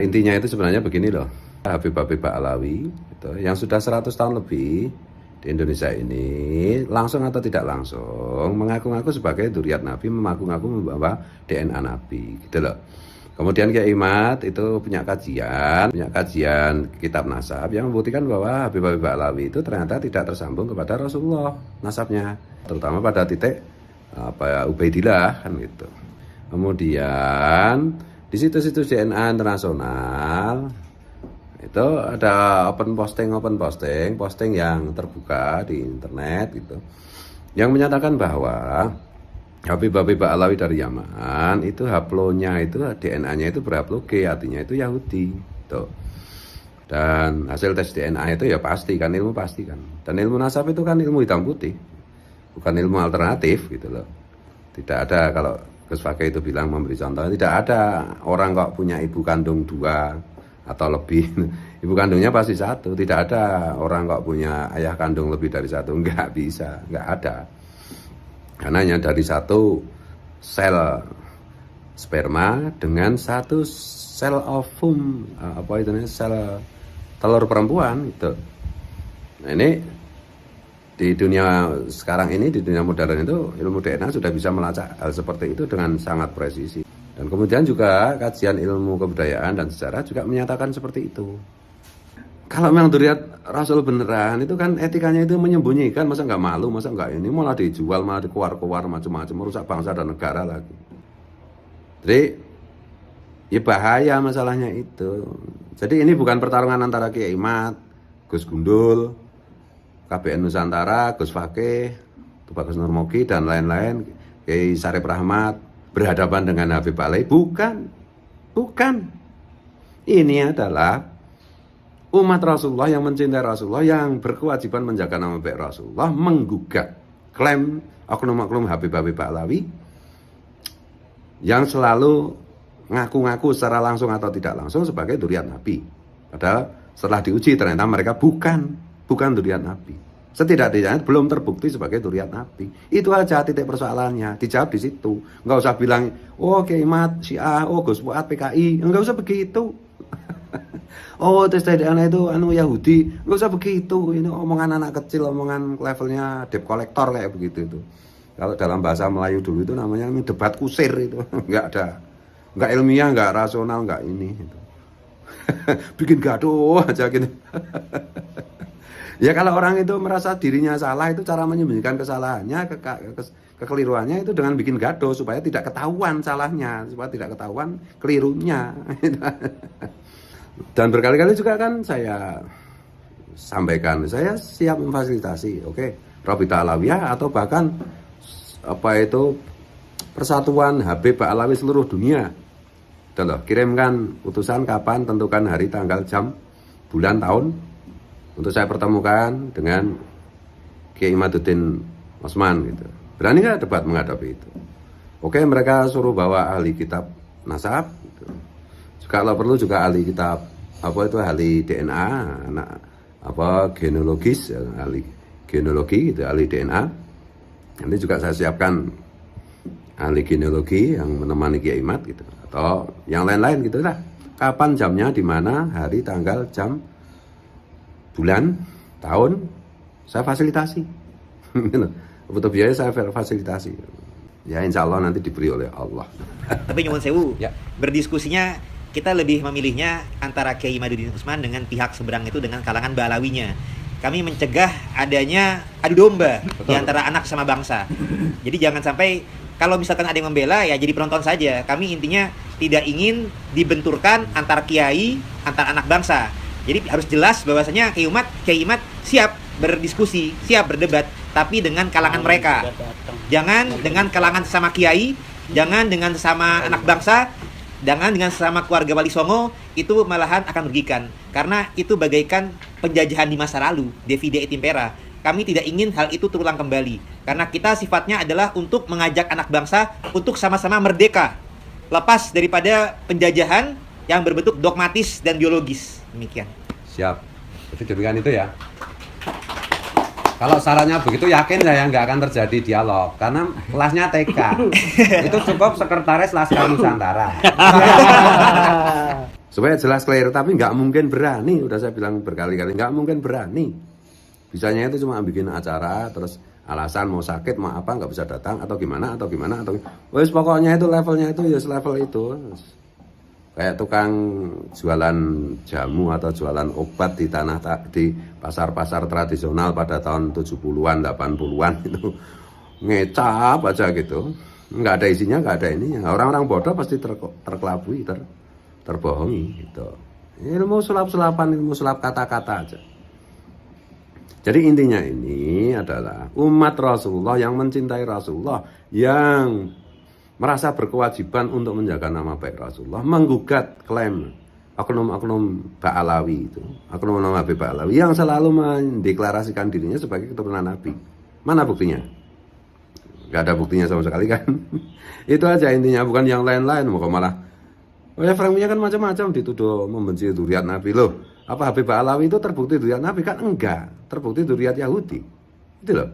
Intinya itu sebenarnya begini loh, Habib-Habib Ba'alawi gitu, yang sudah 100 tahun lebih di Indonesia ini, langsung atau tidak langsung mengaku-ngaku sebagai dzurriyyat Nabi, mengaku-ngaku membawa DNA Nabi gitu loh. Kemudian Kiai Imad itu punya kajian kitab nasab yang membuktikan bahwa Habib-Habib Ba'alawi itu ternyata tidak tersambung kepada Rasulullah nasabnya, terutama pada titik Ubaidillah kan gitu. Kemudian di situs-situs DNA internasional itu ada posting yang terbuka di internet gitu, yang menyatakan bahwa Habib-Habib Ba'alawi dari Yaman itu haplonya itu DNA-nya itu berhaplo G, artinya itu Yahudi tuh. Dan hasil tes DNA itu ya pasti kan, ilmu pasti kan. Dan ilmu nasab itu kan ilmu hitam putih, bukan ilmu alternatif gitu loh. Tidak ada, kalau Gus Fakih itu bilang memberi contoh, tidak ada orang kok punya ibu kandung 2 atau lebih. Ibu kandungnya pasti 1. Tidak ada orang kok punya ayah kandung lebih dari 1. Enggak bisa, enggak ada. Karena hanya dari 1 sel sperma dengan 1 sel ovum, sel telur perempuan gitu. Nah ini di dunia sekarang ini, di dunia modern itu, ilmu DNA sudah bisa melacak hal seperti itu dengan sangat presisi. Dan kemudian juga kajian ilmu kebudayaan dan sejarah juga menyatakan seperti itu. Kalau memang dzurriyyat Rasul beneran, itu kan etikanya itu menyembunyikan, masa nggak malu, masa nggak ini, malah dijual, malah dikeluar-keluar macam-macam, merusak bangsa dan negara lagi. Jadi ya bahaya masalahnya itu. Jadi ini bukan pertarungan antara Kiai Imad, Gus Gundul, KBN Nusantara, Gus Fakih, Tubagus Nurmogi dan lain-lain, Kiai Syarif Rahmat berhadapan dengan Habib Ba'alawi. Bukan. Ini adalah umat Rasulullah yang mencintai Rasulullah, yang berkewajiban menjaga nama baik Rasulullah, menggugat klaim oknum-oknum Habib-Habib Ba'alawi yang selalu ngaku-ngaku secara langsung atau tidak langsung sebagai dzurriyyat Nabi. Padahal setelah diuji ternyata mereka bukan dzurriyyat Nabi. Setidaknya belum terbukti sebagai dzurriyyat Nabi. Itu aja titik persoalannya. Dijawab di situ. Enggak usah bilang, oh Kiai Imad Syiah, oh Gus Fuad PKI. Enggak usah begitu. Oh tes DNA itu Yahudi. Enggak usah begitu. Ini omongan anak kecil, omongan levelnya debt collector kayak begitu itu. Kalau dalam bahasa Melayu dulu itu namanya debat kusir itu. Enggak ada. Enggak ilmiah, enggak rasional, enggak ini gitu. Bikin gaduh aja gitu. Ya kalau orang itu merasa dirinya salah, itu cara menyembunyikan kesalahannya, kekeliruannya itu dengan bikin gaduh supaya tidak ketahuan salahnya, supaya tidak ketahuan kelirunya. Dan berkali-kali juga kan saya sampaikan, saya siap memfasilitasi, Rabita Alawiyah atau bahkan Persatuan Habib Ba'alawi seluruh dunia. Kirimkan utusan kapan, tentukan hari, tanggal, jam, bulan, tahun untuk saya pertemukan dengan Kiai Imaduddin Osman gitu. Berani nggak debat menghadapi itu? Mereka suruh bawa ahli kitab nasab gitu. Kalau perlu juga ahli kitab ahli DNA, genealogis, ahli genealogi gitu, ahli DNA. Nanti juga saya siapkan ahli genealogi yang menemani Kiai Imad gitu, atau yang lain-lain gitu lah. Kapan jamnya, di mana, hari, tanggal, jam, bulan, tahun, saya fasilitasi. Butuh biaya saya fasilitasi. Ya insya Allah nanti diberi oleh Allah. Tapi nyuwun sewu, berdiskusinya kita lebih memilihnya antara Kiai Imaduddin Usman dengan pihak seberang itu, dengan kalangan Ba'alawinya. Kami mencegah adanya adu domba di antara anak sama bangsa. Jadi jangan sampai kalau misalkan ada yang membela, ya jadi penonton saja. Kami intinya tidak ingin dibenturkan antar kiai, antar anak bangsa. Jadi harus jelas bahwasanya Kiai Imad siap berdiskusi, siap berdebat, tapi dengan kalangan mereka. Jangan dengan kalangan sesama kiai, jangan dengan sesama anak bangsa, jangan dengan sesama keluarga Wali Songo, itu malahan akan merugikan. Karena itu bagaikan penjajahan di masa lalu, divide et impera. Kami tidak ingin hal itu terulang kembali. Karena kita sifatnya adalah untuk mengajak anak bangsa untuk sama-sama merdeka, lepas daripada penjajahan yang berbentuk dogmatis dan biologis. Demikian. Siap. Jadi demikian itu ya. Kalau sarannya begitu, yakin saya nggak akan terjadi dialog. Karena kelasnya TK. Itu cukup sekretaris Laskar Nusantara. Supaya jelas clear, tapi nggak mungkin berani, udah saya bilang berkali-kali, nggak mungkin berani. Bisanya itu cuma bikin acara, terus alasan mau sakit, mau apa, nggak bisa datang, atau gimana, wes pokoknya itu levelnya itu, ya level itu. Kayak tukang jualan jamu atau jualan obat di di pasar-pasar tradisional pada tahun 70-an, 80-an itu. Ngecap aja gitu. Nggak ada isinya, nggak ada ininya. Orang-orang bodoh pasti terkelabui, terbohongi gitu. Ilmu sulap-sulapan, ilmu sulap kata-kata aja. Jadi intinya ini adalah umat Rasulullah yang mencintai Rasulullah, yang merasa berkewajiban untuk menjaga nama baik Rasulullah, menggugat klaim oknum-oknum Ba'alawi itu, oknum-oknum Habib Ba'alawi yang selalu mendeklarasikan dirinya sebagai keturunan Nabi. Mana buktinya? Gak ada buktinya sama sekali kan. Itu aja intinya, bukan yang lain-lain. Mau malah ya framingnya kan macam-macam, dituduh membenci dzurriat Nabi. Loh, apa Habib Ba'alawi itu terbukti dzurriat Nabi? Kan enggak, terbukti dzurriat Yahudi. Itu loh.